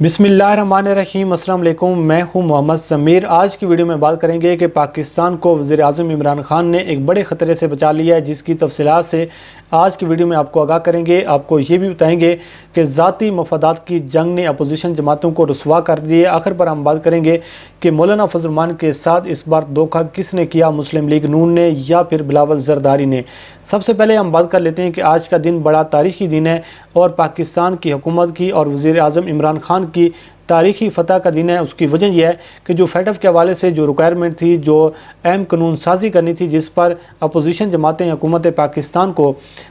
बिस्मिल्लाहिर्रहमानिर्रहीम। अस्सलाम वालेकुम। मैं हूं मोहम्मद समीर। आज की वीडियो में बात करेंगे कि पाकिस्तान को वज़ीर आज़म इमरान खान ने एक बड़े ख़तरे से बचा लिया है, जिसकी तफसीलात से आज की वीडियो में आपको आगाह करेंगे। आपको ये भी बताएंगे कि ज़ाती मफादात की जंग ने अपोजिशन जमातों को रुसवा कर दिए। आखिर पर हम बात करेंगे कि मौलाना फजल रहमान के साथ इस बार धोखा किसने किया, मुस्लिम लीग नून ने या फिर बिलावल जरदारी ने। सबसे पहले हम बात कर लेते हैं कि आज का दिन बड़ा तारीख़ी दिन है और पाकिस्तान की हुकूमत की और वज़ीर आज़म इमरान खान की तारीख़ी फ़तह का दिन है। उसकी वजह यह है कि जो फैटफ के हवाले से जो रिक्वायरमेंट थी, जो अहम कानून साजी करनी थी, जिस पर अपोजिशन जमातें हुकूमत पाकिस्तान को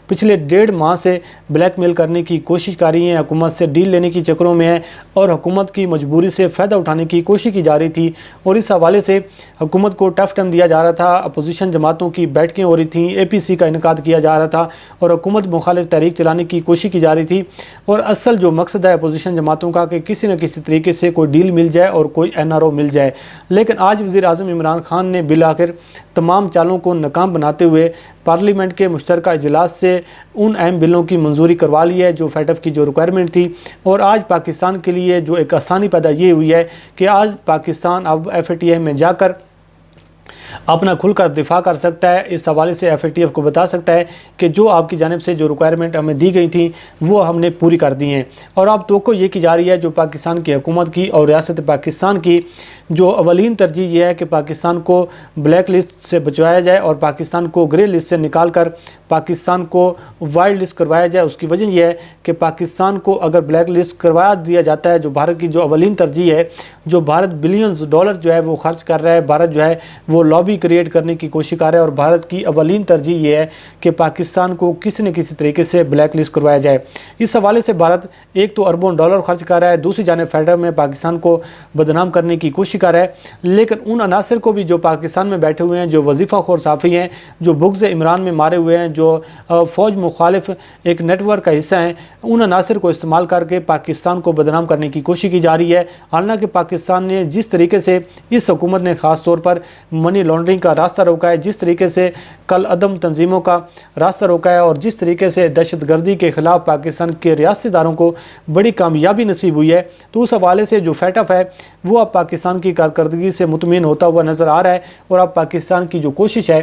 पिछले 1.5 माह से ब्लैकमेल करने की कोशिश कर रही हैं, हुकूमत से डील लेने की चक्करों में है और हुकूमत की मजबूरी से फ़ायदा उठाने की कोशिश की जा रही थी। और इस हवाले से हुकूमत को टफ टाइम दिया जा रहा था। अपोजिशन जमातों की बैठकें हो रही थी, APC का इनकाद किया जा रहा था और हुकूमत मुखालिफ तहरीक चलाने की कोशिश की जा रही थी। और असल जो मकसद है अपोजिशन जमातों का कि किसी न किसी तरीके से कोई डील मिल जाए और कोई NRO मिल जाए। लेकिन आज वज़ीर आज़म इमरान खान ने बिलाखिर तमाम चालों को नाकाम बनाते हुए पार्लियामेंट के मुश्तरका इजलास से उन अहम बिलों की मंजूरी करवा ली है जो फैटफ की जो रिक्वायरमेंट थी। और आज पाकिस्तान के लिए जो एक आसानी पैदा ये हुई है कि आज पाकिस्तान अब FATF में जाकर अपना खुलकर दिफा कर सकता है। इस हवाले से FATF को बता सकता है कि जो आपकी जानिब से जो रिक्वायरमेंट हमें दी गई थी वो हमने पूरी कर दी हैं। और अब तो ये की जा रही है जो पाकिस्तान की हुकूमत की और रियासत पाकिस्तान की जो अवलीन तरजीह ये है कि पाकिस्तान को ब्लैक लिस्ट से बचवाया जाए और पाकिस्तान को ग्रे लिस्ट से निकाल कर पाकिस्तान को वाइट लिस्ट करवाया जाए। उसकी वजह यह है कि पाकिस्तान को अगर ब्लैक लिस्ट करवा दिया जाता है, जो भारत की जो अवलीन तरजीह है, जो भारत बिलियंस डॉलर जो है वो खर्च कर रहा है, भारत जो है वो लॉबी क्रिएट करने की कोशिश कर रहा है और भारत की अवलीन तरजीह ये है कि पाकिस्तान को किसी न किसी तरीके से ब्लैक लिस्ट करवाया जाए। इस हवाले से भारत एक तो अरबों डॉलर खर्च कर रहा है, दूसरी जानिब फैटफ में पाकिस्तान को बदनाम करने की कोशिश कर रहा है। लेकिन उन अनासर को भी जो पाकिस्तान में बैठे हुए हैं, जो वजीफ़ा खोर साफ़ी हैं, जो बुग़्ज़ इमरान में मारे हुए हैं, जो फ़ौज मुखालिफ एक नेटवर्क का हिस्सा हैं, उन अनासर को इस्तेमाल करके पाकिस्तान को बदनाम करने की कोशिश की जा रही है। हालांकि पाकिस्तान ने जिस तरीके से इस हुकूमत ने ख़ास तौर पर मनी लॉन्ड्रिंग का रास्ता रोका है, जिस तरीके से कल अदम तंजीमों का रास्ता रोका है और जिस तरीके से दहशत गर्दी के ख़िलाफ़ पाकिस्तान के रियासतदारों को बड़ी कामयाबी नसीब हुई है, तो उस हवाले से जो फैटफ है वो अब पाकिस्तान की कारकर्दगी से मुतमिन होता हुआ नज़र आ रहा है। और अब पाकिस्तान की जो कोशिश है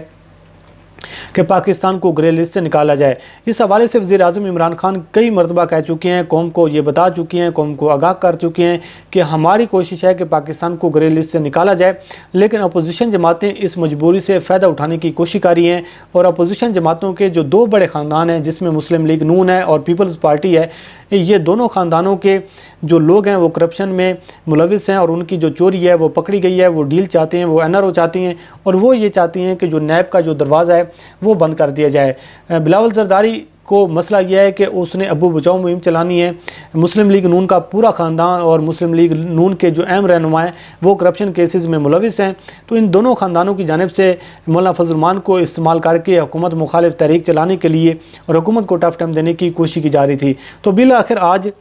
कि पाकिस्तान को ग्रे लिस्ट से निकाला जाए, इस हवाले से वज़ीर आज़म इमरान खान कई मरतबा कह चुके हैं, कौम को ये बता चुके हैं, कौम को आगाह कर चुके हैं कि हमारी कोशिश है कि पाकिस्तान को ग्रे लिस्ट से निकाला जाए। लेकिन अपोजिशन जमातें इस मजबूरी से फ़ायदा उठाने की कोशिश कर रही हैं और अपोजिशन जमातों के जो 2 बड़े ख़ानदान हैं, जिसमें मुस्लिम लीग नून है और पीपल्स पार्टी है, ये दोनों ख़ानदानों के जो लोग हैं वो करप्शन में मुलविस हैं और उनकी जो चोरी है वो पकड़ी गई है। वो डील चाहते हैं, वो NRO चाहती हैं और वो ये चाहती हैं कि जो नैब का जो दरवाज़ा है वो बंद कर दिया जाए। बिलावल जरदारी को मसला यह है कि उसने अबू बचाओ मुहिम चलानी है। मुस्लिम लीग नून का पूरा ख़ानदान और मुस्लिम लीग नून के जो अहम रहनुमा हैं वो करप्शन केसेस में मुलविस हैं। तो इन दोनों ख़ानदानों की जानिब से मौलाना फजल रहमान को इस्तेमाल करके हुकूमत मुखालिफ तहरीक चलाने के लिए और हुकूमत को टफ टाइम देने की कोशिश की जा रही थी। तो बिल आखिर आज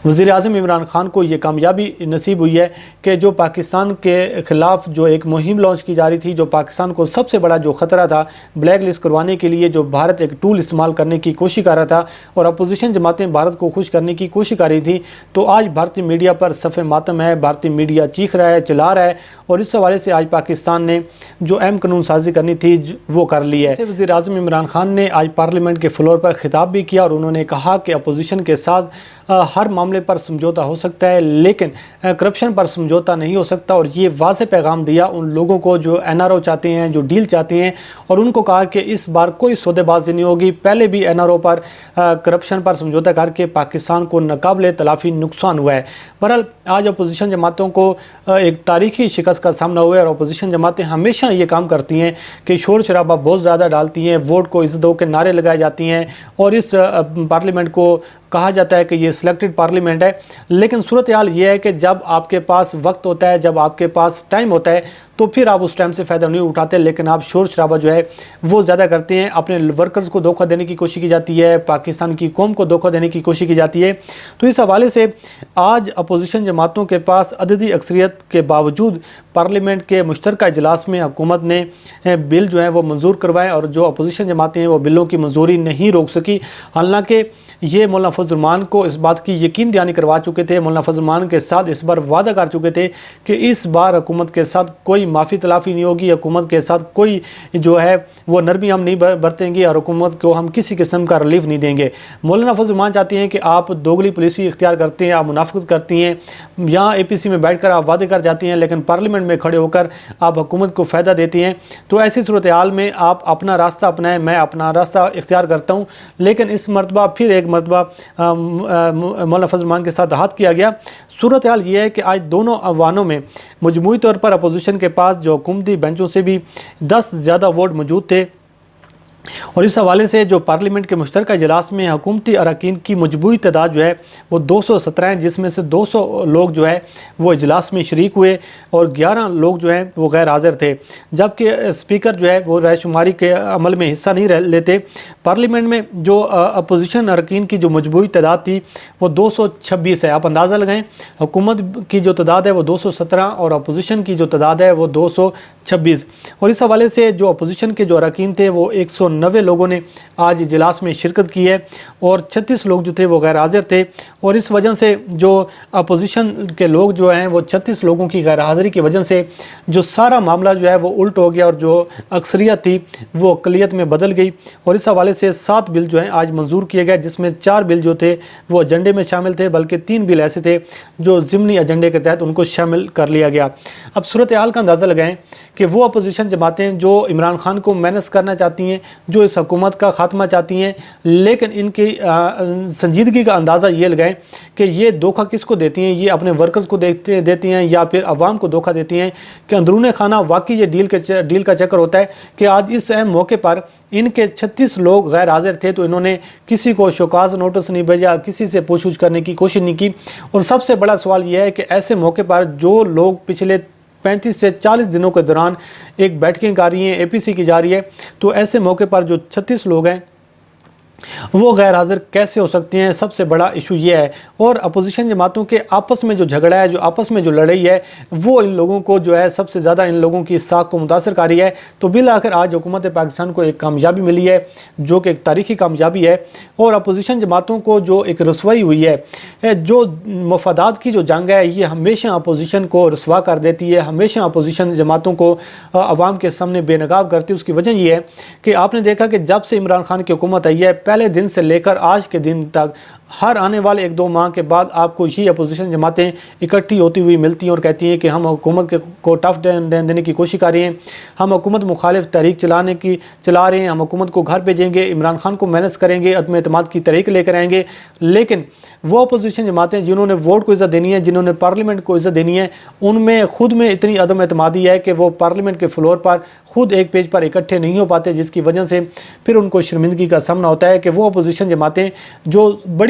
वज़ीर आज़म इमरान खान को ये कामयाबी नसीब हुई है कि जो पाकिस्तान के ख़िलाफ़ जो एक मुहिम लॉन्च की जा रही थी, जो पाकिस्तान को सबसे बड़ा जो ख़तरा था ब्लैक लिस्ट करवाने के लिए, जो भारत एक टूल इस्तेमाल करने की कोशिश कर रहा था और अपोजिशन जमातें भारत को खुश करने की कोशिश कर रही थी, तो आज भारतीय मीडिया पर सफ़े मातम है, भारतीय मीडिया चीख रहा है, चिल्ला रहा है। और इस हवाले से आज पाकिस्तान ने जो अहम कानून साजी करनी थी वो कर ली है। वज़ीर आज़म इमरान खान ने आज पार्लियामेंट के फ्लोर पर खिताब भी किया और उन्होंने कहा कि अपोजिशन के साथ हर मामले पर समझौता हो सकता है, लेकिन करप्शन पर समझौता नहीं हो सकता। और ये वाज़ेह पैगाम दिया उन लोगों को जो NRO चाहते हैं, जो डील चाहते हैं, और उनको कहा कि इस बार कोई सौदेबाजी नहीं होगी। पहले भी NRO पर करप्शन पर समझौता करके पाकिस्तान को नाकाबिले तलाफ़ी नुकसान हुआ है। बहरहाल आज अपोजिशन जमातों को एक तारीख़ी शिकस्त का सामना हुआ है और अपोजिशन जमातें हमेशा ये काम करती हैं कि शोर शराबा बहुत ज़्यादा डालती हैं, वोट को इज़्ज़त दो के नारे लगाए जाती हैं और इस पार्लियामेंट को कहा जाता है कि ये सिलेक्टेड पार्लियामेंट है। लेकिन सूरत हाल ये है कि जब आपके पास वक्त होता है, जब आपके पास टाइम होता है, तो फिर आप उस टाइम से फ़ायदा नहीं उठाते, लेकिन आप शोर शराबा जो है वो ज़्यादा करते हैं। अपने वर्कर्स को धोखा देने की कोशिश की जाती है, पाकिस्तान की कौम को धोखा देने की कोशिश की जाती है। तो इस हवाले से आज अपोजिशन जमातों के पास अददी अक्सरियत के बावजूद पार्लियामेंट के मुश्तरका इजलास में हुकूमत ने बिल जो है वो मंजूर करवाए, और जो अपोजिशन जमातें हैं वो बिलों की मंजूरी नहीं रोक सकी। हालांकि ये मौलाना फजल रहमान को इस बात की यकीन दहानी करवा चुके थे, मौलाना फजल रहमान के साथ इस बार वादा कर चुके थे कि इस बार हुकूमत के साथ कोई माफ़ी तलाफ़ी नहीं होगी, हुकूमत के साथ कोई जो है वो नरमी हम नहीं बरतेंगे और हुकूमत को हम किसी किस्म का रिलीफ नहीं देंगे। मौलाना फजल रहमान चाहते हैं कि आप दोगली पॉलिसी इख्तियार करते हैं, आप मुनाफिकत करती हैं, यहाँ APC में बैठ कर आप वादे कर जाती हैं, लेकिन पार्लियामेंट में खड़े होकर आप हुकूमत को फ़ायदा देती हैं। तो ऐसी सूरत हाल में आप अपना रास्ता अपनाएं, मैं अपना रास्ता इख्तियार करता हूँ। लेकिन इस मरतबा फिर एक मरतबा मौलाना फजल रहमान के साथ हाथ किया गया। सूरत हाल ये है कि आज दोनों अवानों में मजमूई तौर पर अपोजिशन के पास जो हुकूमती बेंचों से भी 10 ज़्यादा वोट मौजूद थे, और इस हवाले से जो पार्लियामेंट के मुश्तरका इजलास में हुकूमती अरकान की मजबूरी तादाद जो है वो 217 हैं, जिसमें से 200 लोग जो है वो इजलास में शरीक हुए और 11 लोग जो हैं वो गैर हाज़िर थे, जबकि स्पीकर जो है वो रायशुमारी के अमल में हिस्सा नहीं लेते। पार्लियामेंट में जो अपोजिशन अरकान की जो मजबूरी तादाद थी वो 226 है। आप अंदाज़ा लगाएं, हुकूमत की जो तादाद है वो 217 और अपोजिशन की जो तादाद है वो 226। और इस हवाले से जो अपोजिशन के जो अरकान थे वो 190 लोगों ने आज इजलास में शिरकत की है और 36 लोग जो थे वो गैर हाज़िर थे। और इस वजह से जो अपोजिशन के लोग जो हैं वो 36 लोगों की गैर हाज़िरी की वजह से जो सारा मामला जो है वो उल्ट हो गया और जो अक्सरियत थी वो अक़लियत में बदल गई। और इस हवाले से 7 बिल जो हैं आज मंजूर किए गए, जिसमें 4 बिल जो थे वो एजेंडे में शामिल थे, बल्कि 3 बिल ऐसे थे जो ज़िमनी एजेंडे के तहत उनको शामिल कर लिया गया। अब सूरत हाल का अंदाज़ा लगाएं कि वो अपोजिशन जमातें जो इमरान खान को मैनेज करना चाहती हैं, जो इस हुकूमत का ख़ात्मा चाहती हैं, लेकिन इनकी संजीदगी का अंदाज़ा ये लगाएं कि ये धोखा किसको देती हैं, ये अपने वर्कर्स को देती हैं या फिर अवाम को धोखा देती हैं कि अंदरूनी खाना वाकई ये डील का चक्कर होता है कि आज इस अहम मौके पर इनके 36 लोग गैर हाज़िर थे, तो इन्होंने किसी को शोकाज नोटिस नहीं भेजा, किसी से पूछूछ करने की कोशिश नहीं की। और सबसे बड़ा सवाल यह है कि ऐसे मौके पर जो लोग पिछले 35 से 40 दिनों के दौरान एक बैठकें कर रही हैं, APC की जा रही है, तो ऐसे मौके पर जो 36 लोग हैं वो गैर हाज़िर कैसे हो सकते हैं, सबसे बड़ा इशू ये है। और अपोजिशन जमातों के आपस में जो झगड़ा है, जो आपस में जो लड़ाई है, वो इन लोगों को जो है सबसे ज़्यादा इन लोगों की साख को मुतासर कर रही है। तो बिल आखिर आज हुकूमत पाकिस्तान को एक कामयाबी मिली है, जो कि एक तारीखी कामयाबी है। और अपोजिशन जमातों को जो एक रसवाई हुई है, जो मफादात की जो जंग है, ये हमेशा अपोजिशन को रसवा कर देती है, हमेशा अपोजिशन जमातों को अवाम के सामने बेनकाब करती है। उसकी वजह यह है कि आपने देखा कि जब से इमरान खान की हुकूमत आई है, पहले दिन से लेकर आज के दिन तक हर आने वाले 1-2 माह के बाद आपको ये अपोजिशन जमातें इकट्ठी होती हुई मिलती हैं और कहती हैं कि हम हुकूमत को टफ देने की कोशिश कर रहे हैं, हम हुकूमत मुखालिफ तहरीक चला रहे हैं, हम हुकूमत को घर भेजेंगे, इमरान खान को मैनेज करेंगे, अदम एतमाद की तहरीक लेकर आएंगे। लेकिन वो अपोजिशन जमातें जिन्होंने वोट को इज़्ज़त देनी है, जिन्होंने पार्लियामेंट को इज़्ज़त देनी है, उनमें खुद में इतनी अदम एतमादी है कि वो पार्लियामेंट के फ्लोर पर खुद एक पेज पर इकट्ठे नहीं हो पाते, जिसकी वजह से फिर उनको शर्मिंदगी का सामना होता है कि वो अपोजिशन जमातें जो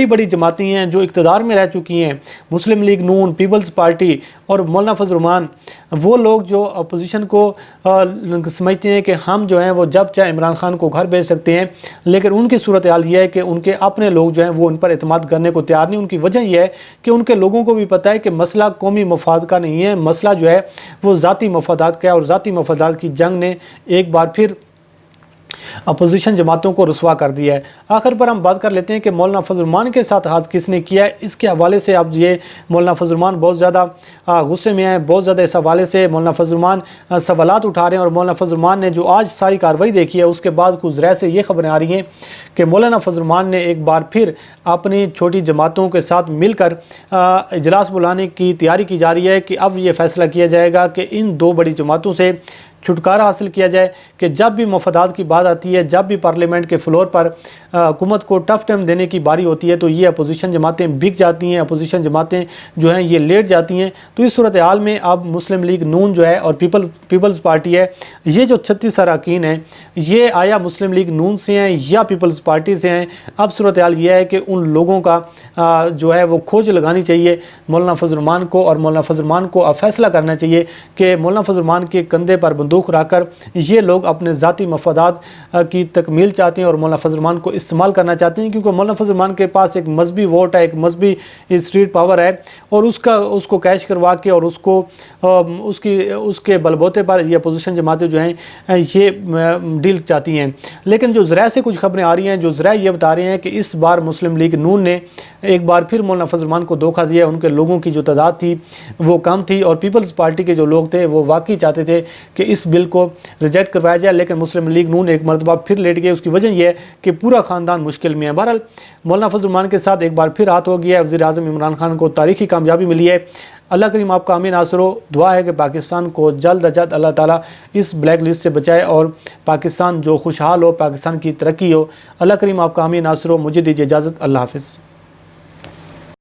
बड़ी जमातें हैं, जो इक़्तिदार में रह चुकी हैं, मुस्लिम लीग नून, पीपल्स पार्टी और मौलाना फजल रहमान, वो लोग जो अपोजिशन को समझते हैं कि हम जो हैं वो जब चाहे इमरान खान को घर भेज सकते हैं, लेकिन उनकी सूरत हाल ये है कि उनके अपने लोग जो हैं वो उन पर एतमाद करने को तैयार नहीं। उनकी वजह यह है कि उनके लोगों को भी पता है कि मसला कौमी मफाद का नहीं है, मसला जो है वो ज़ाती मफादात का है, और ज़ाती मफादात की जंग ने एक बार फिर अपोजिशन जमातों को रुसवा कर दिया है। आखिर पर हम बात कर लेते हैं कि मौलाना फजल रहमान के साथ हाथ किसने किया है। इसके हवाले से अब ये मौलाना फजल रहमान बहुत ज़्यादा गुस्से में हैं, बहुत ज़्यादा इस हवाले से मौलाना फजल रहमान सवालात उठा रहे हैं। और मौलाना फजल रहमान ने जो आज सारी कार्रवाई देखी है, उसके बाद कुछ ज़राए से ये खबरें आ रही हैं कि मौलाना फजल रहमान ने एक बार फिर अपनी छोटी जमातों के साथ मिलकर इजलास बुलाने की तैयारी की जा रही है कि अब ये फ़ैसला किया जाएगा कि इन 2 बड़ी जमातों से छुटकारा हासिल किया जाए कि जब भी मफादात की बात आती है, जब भी पार्लियामेंट के फ्लोर पर हुकूमत को टफ टाइम देने की बारी होती है तो ये अपोजिशन जमातें बिक जाती हैं, अपोजिशन जमातें जो हैं ये लेट जाती हैं। तो इस सूरत हाल में अब मुस्लिम लीग नून जो है और पीपल्स पार्टी है, ये जो 36 अरकान हैं ये आया मुस्लिम लीग नून से हैं या पीपल्स पार्टी से हैं। अब सूरत हाल ये है कि उन लोगों का जो है वो खोज लगानी चाहिए मौलाना फजल रहमान को, और मौलाना फजल रहमान को अब फैसला करना चाहिए कि मौलाना फजल रहमान के कंधे पर बंदूक रखकर ये लोग अपने ज़ाती मफादात की तकमील चाहते हैं और मौलाना फजल रहमान को इस्तेमाल करना चाहते हैं, क्योंकि मौलाना फजल रहमान के पास एक मजहबी वोट है, एक मजहबी स्ट्रीट पावर है, और उसको कैश करवा के और उसके बलबोते पर ये अपोजिशन जमातें जो हैं ये डील चाहती हैं। लेकिन जो ज़राए से कुछ खबरें आ रही हैं, जो ज़राए ये बता रहे हैं कि इस बार मुस्लिम लीग नून ने एक बार फिर मौलाना फजल रहमान को धोखा दिया। उनके लोगों की जो तादाद थी वो कम थी और पीपल्स पार्टी के जो लोग थे वो वाकई चाहते थे कि इस बिल को रिजेक्ट करवाया जाए, लेकिन मुस्लिम लीग नून एक मरतबा फिर लेट गए। उसकी वजह यह है कि पूरा ख़ानदान मुश्किल में है। बहरहाल मौलाना फजल रहमान के साथ एक बार फिर हाथ हो गया है। वज़ीर आज़म इमरान खान को तारीखी कामयाबी मिली है। अल्लाह करीम आपका आमीन नासर हो। दुआ है कि पाकिस्तान को जल्द अज जल्द अल्लाह ताला इस ब्लैक लिस्ट से बचाए और पाकिस्तान जो खुशहाल हो, पाकिस्तान की तरक्की हो। अल्लाह करीम आपका आमीन नासर हो। मुझे दीजिए इजाज़त। अल्लाह हाफ़िज़।